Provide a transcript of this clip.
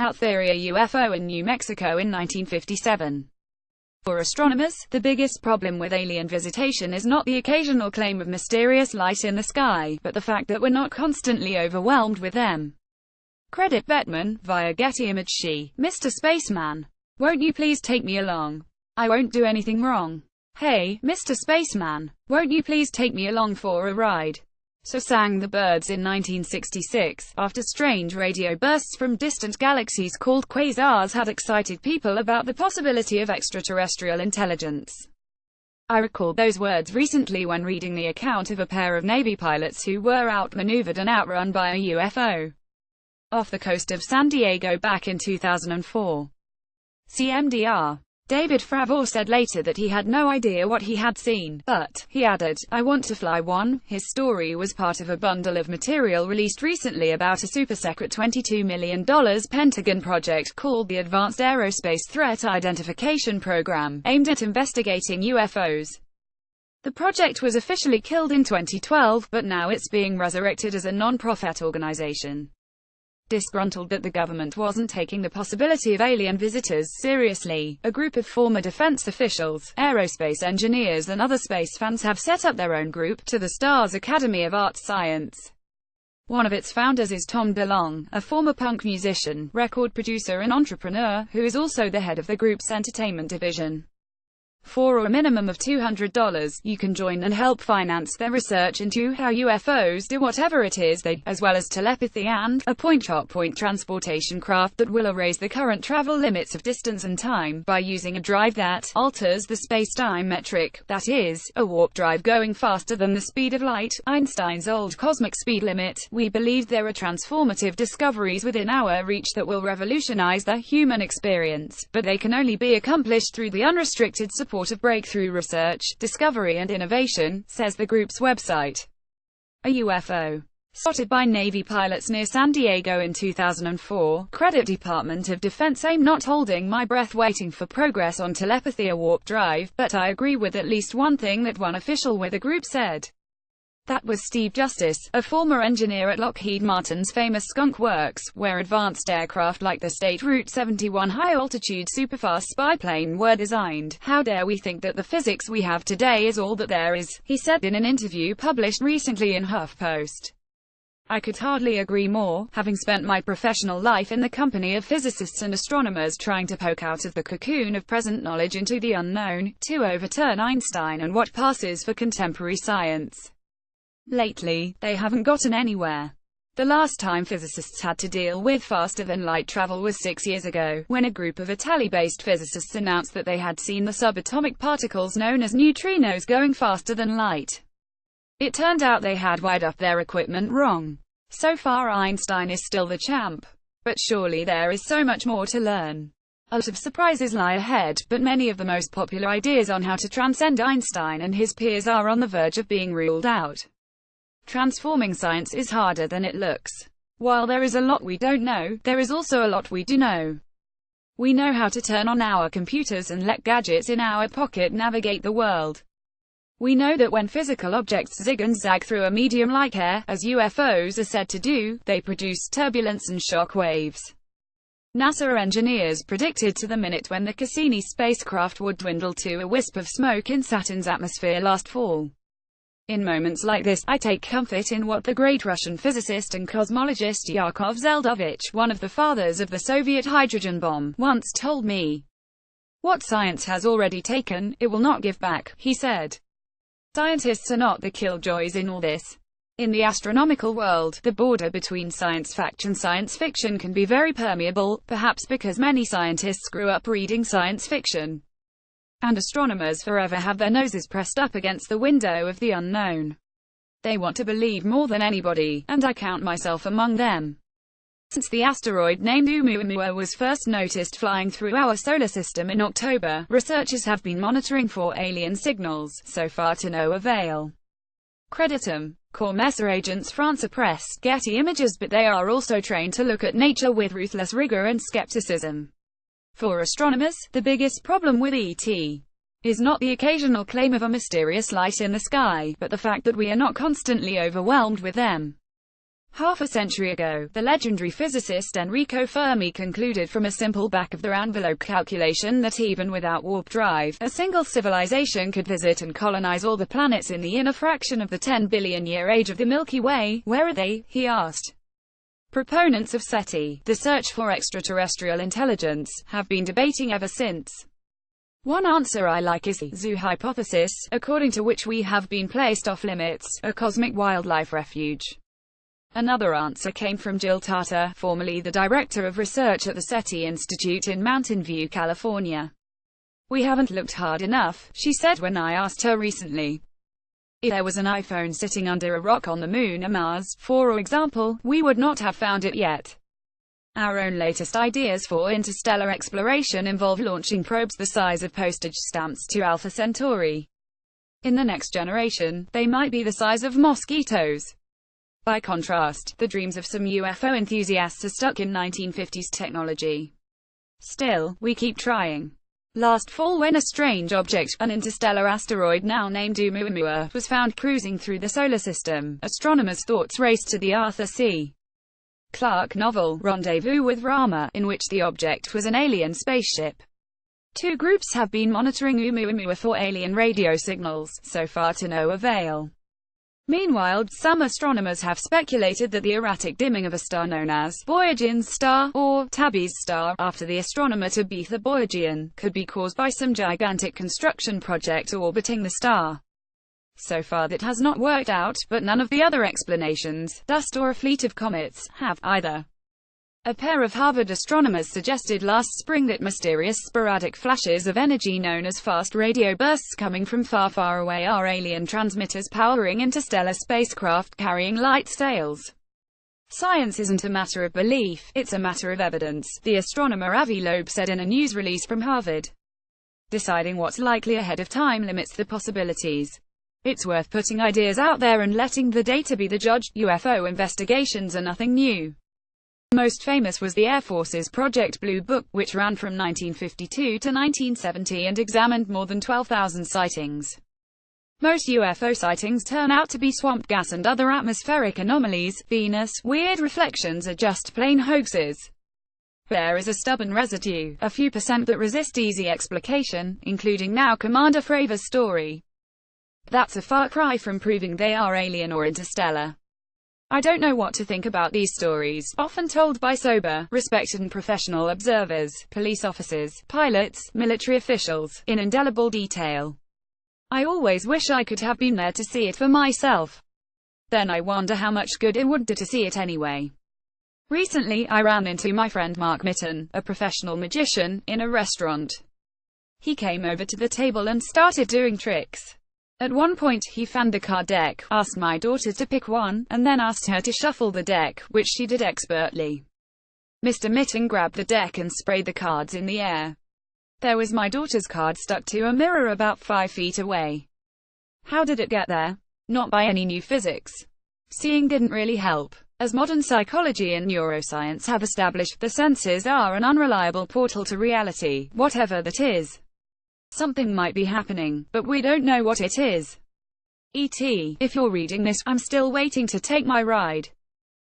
out theory a UFO in New Mexico in 1957. For astronomers, the biggest problem with alien visitation is not the occasional claim of mysterious light in the sky, but the fact that we're not constantly overwhelmed with them. Credit Bettman, via Getty Image she, Mr. Spaceman. Won't you please take me along? I won't do anything wrong. Hey, Mr. Spaceman. Won't you please take me along for a ride? So sang the birds in 1966, after strange radio bursts from distant galaxies called quasars had excited people about the possibility of extraterrestrial intelligence. I recalled those words recently when reading the account of a pair of Navy pilots who were outmaneuvered and outrun by a UFO off the coast of San Diego back in 2004. CMDR. David Fravor said later that he had no idea what he had seen, but, he added, I want to fly one. His story was part of a bundle of material released recently about a super-secret $22 million Pentagon project called the Advanced Aerospace Threat Identification Program, aimed at investigating UFOs. The project was officially killed in 2012, but now it's being resurrected as a non-profit organization. Disgruntled that the government wasn't taking the possibility of alien visitors seriously, a group of former defense officials, aerospace engineers and other space fans have set up their own group, to the Stars Academy of Arts Science. One of its founders is Tom DeLonge, a former punk musician, record producer and entrepreneur, who is also the head of the group's entertainment division. For a minimum of $200, you can join and help finance their research into how UFOs do whatever it is they, as well as telepathy and a point-to-point transportation craft that will erase the current travel limits of distance and time, by using a drive that alters the space-time metric, that is, a warp drive going faster than the speed of light, Einstein's old cosmic speed limit. We believe there are transformative discoveries within our reach that will revolutionize the human experience, but they can only be accomplished through the unrestricted support of breakthrough research, discovery and innovation, says the group's website. A UFO spotted by Navy pilots near San Diego in 2004. Credit Department of Defense. I'm not holding my breath waiting for progress on telepathy or warp drive, but I agree with at least one thing that one official with the group said. That was Steve Justice, a former engineer at Lockheed Martin's famous Skunk Works, where advanced aircraft like the State Route 71 high-altitude superfast spy plane were designed. How dare we think that the physics we have today is all that there is, he said in an interview published recently in U.f.o.s. I could hardly agree more, having spent my professional life in the company of physicists and astronomers trying to poke out of the cocoon of present knowledge into the unknown, to overturn Einstein and what passes for contemporary science. Lately, they haven't gotten anywhere. The last time physicists had to deal with faster-than-light travel was 6 years ago, when a group of Italy-based physicists announced that they had seen the subatomic particles known as neutrinos going faster than light. It turned out they had wired up their equipment wrong. So far Einstein is still the champ. But surely there is so much more to learn. A lot of surprises lie ahead, but many of the most popular ideas on how to transcend Einstein and his peers are on the verge of being ruled out. Transforming science is harder than it looks. While there is a lot we don't know, there is also a lot we do know. We know how to turn on our computers and let gadgets in our pocket navigate the world. We know that when physical objects zig and zag through a medium like air, as UFOs are said to do, they produce turbulence and shock waves. NASA engineers predicted to the minute when the Cassini spacecraft would dwindle to a wisp of smoke in Saturn's atmosphere last fall. In moments like this, I take comfort in what the great Russian physicist and cosmologist Yakov Zeldovich, one of the fathers of the Soviet hydrogen bomb, once told me. What science has already taken, it will not give back, he said. Scientists are not the killjoys in all this. In the astronomical world, the border between science fact and science fiction can be very permeable, perhaps because many scientists grew up reading science fiction. And astronomers forever have their noses pressed up against the window of the unknown. They want to believe more than anybody, and I count myself among them. Since the asteroid named Oumuamua was first noticed flying through our solar system in October, researchers have been monitoring for alien signals, so far to no avail. Creditum. Corps Messer agents France Press, Getty Images, but they are also trained to look at nature with ruthless rigor and skepticism. For astronomers, the biggest problem with ET is not the occasional claim of a mysterious light in the sky, but the fact that we are not constantly overwhelmed with them. Half a century ago, the legendary physicist Enrico Fermi concluded from a simple back-of-the-envelope calculation that even without warp drive, a single civilization could visit and colonize all the planets in the inner fraction of the 10-billion-year age of the Milky Way. Where are they? He asked. Proponents of SETI, the search for extraterrestrial intelligence, have been debating ever since. One answer I like is the zoo hypothesis, according to which we have been placed off-limits, a cosmic wildlife refuge. Another answer came from Jill Tarter, formerly the director of research at the SETI Institute in Mountain View, California. "We haven't looked hard enough," she said when I asked her recently. "If there was an iPhone sitting under a rock on the Moon or Mars, for example, we would not have found it yet." Our own latest ideas for interstellar exploration involve launching probes the size of postage stamps to Alpha Centauri. In the next generation, they might be the size of mosquitoes. By contrast, the dreams of some UFO enthusiasts are stuck in 1950s technology. Still, we keep trying. Last fall, when a strange object, an interstellar asteroid now named Oumuamua, was found cruising through the solar system, astronomers' thoughts raced to the Arthur C. Clarke novel, Rendezvous with Rama, in which the object was an alien spaceship. Two groups have been monitoring Oumuamua for alien radio signals, so far to no avail. Meanwhile, some astronomers have speculated that the erratic dimming of a star known as Boyajian's star, or Tabby's star, after the astronomer Tabitha Boyajian, could be caused by some gigantic construction project orbiting the star. So far that has not worked out, but none of the other explanations, dust or a fleet of comets, have, either. A pair of Harvard astronomers suggested last spring that mysterious sporadic flashes of energy known as fast radio bursts coming from far, far away are alien transmitters powering interstellar spacecraft carrying light sails. "Science isn't a matter of belief, it's a matter of evidence," the astronomer Avi Loeb said in a news release from Harvard. "Deciding what's likely ahead of time limits the possibilities. It's worth putting ideas out there and letting the data be the judge." UFO investigations are nothing new. Most famous was the Air Force's Project Blue Book, which ran from 1952 to 1970 and examined more than 12,000 sightings. Most UFO sightings turn out to be swamp gas and other atmospheric anomalies. Venus, weird reflections are just plain hoaxes. There is a stubborn residue, a few percent that resist easy explication, including now Commander Fravor's story. That's a far cry from proving they are alien or interstellar. I don't know what to think about these stories, often told by sober, respected and professional observers, police officers, pilots, military officials, in indelible detail. I always wish I could have been there to see it for myself. Then I wonder how much good it would do to see it anyway. Recently, I ran into my friend Mark Mitten, a professional magician, in a restaurant. He came over to the table and started doing tricks. At one point, he fanned the card deck, asked my daughter to pick one, and then asked her to shuffle the deck, which she did expertly. Mr. Mitten grabbed the deck and sprayed the cards in the air. There was my daughter's card stuck to a mirror about 5 feet away. How did it get there? Not by any new physics. Seeing didn't really help. As modern psychology and neuroscience have established, the senses are an unreliable portal to reality, whatever that is. Something might be happening, but we don't know what it is. E.T., if you're reading this, I'm still waiting to take my ride.